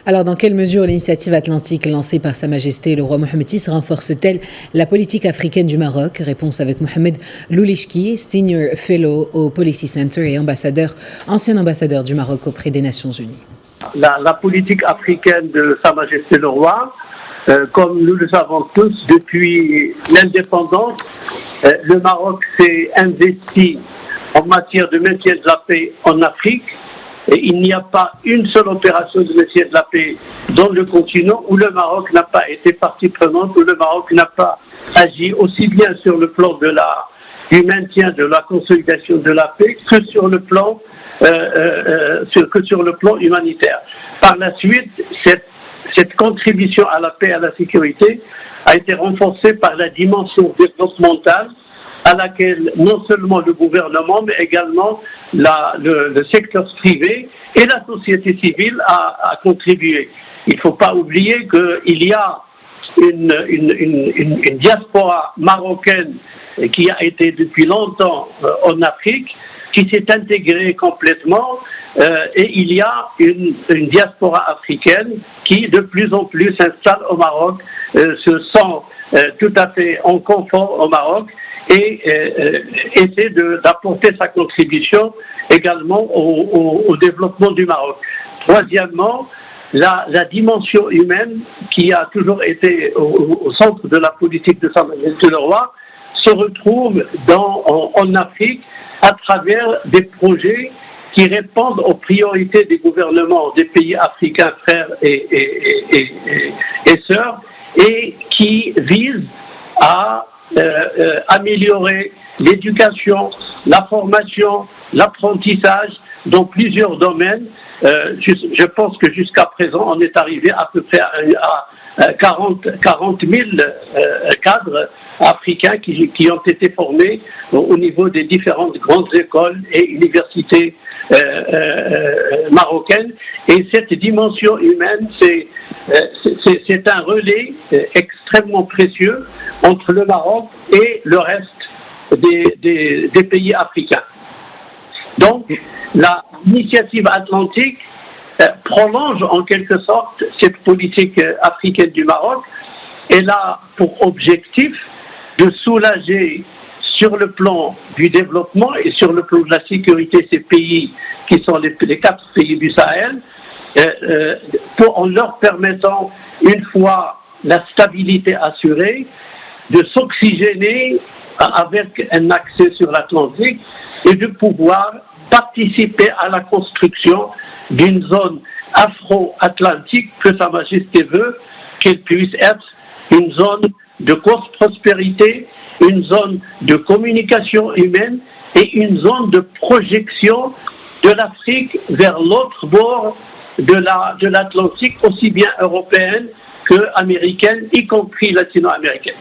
Alors, dans quelle mesure l'initiative atlantique lancée par Sa Majesté le roi Mohammed VI renforce-t-elle la politique africaine du Maroc? Réponse avec Mohamed Loulishki, Senior Fellow au Policy Center et ancien ambassadeur du Maroc auprès des Nations Unies. La politique africaine de Sa Majesté le roi, comme nous le savons tous, depuis l'indépendance, le Maroc s'est investi en matière de maintien de la paix en Afrique. Et il n'y a pas une seule opération de maintien de la paix dans le continent où le Maroc n'a pas été partie prenante, où le Maroc n'a pas agi aussi bien sur le plan du maintien de la consolidation de la paix que sur le plan humanitaire. Par la suite, cette contribution à la paix et à la sécurité a été renforcée par la dimension développementale à laquelle non seulement le gouvernement, mais également le secteur privé et la société civile a contribué. Il ne faut pas oublier qu'il y a une diaspora marocaine qui a été depuis longtemps en Afrique, qui s'est intégrée complètement, et il y a une diaspora africaine qui de plus en plus s'installe au Maroc, se sent tout à fait en confort au Maroc, et essaie d'apporter sa contribution également au développement du Maroc. Troisièmement, la dimension humaine qui a toujours été au centre de la politique de Sa Majesté le roi se retrouve en Afrique à travers des projets qui répondent aux priorités des gouvernements des pays africains frères et sœurs et qui visent à améliorer l'éducation, la formation, l'apprentissage dans plusieurs domaines. Je pense que jusqu'à présent, on est arrivé à peu près à 40 000 cadres africains qui ont été formés au niveau des différentes grandes écoles et universités marocaines. Et cette dimension humaine, c'est un relais extrêmement précieux entre le Maroc et le reste des pays africains. Donc, l'initiative atlantique prolonge en quelque sorte cette politique africaine du Maroc. Elle a pour objectif de soulager sur le plan du développement et sur le plan de la sécurité ces pays qui sont les 4 pays du Sahel, en leur permettant, une fois la stabilité assurée, de s'oxygéner avec un accès sur l'Atlantique et de pouvoir participer à la construction d'une zone afro-atlantique que Sa Majesté veut qu'elle puisse être une zone de prospérité, une zone de communication humaine et une zone de projection de l'Afrique vers l'autre bord de l'Atlantique, aussi bien européenne que américaine, y compris latino-américaine.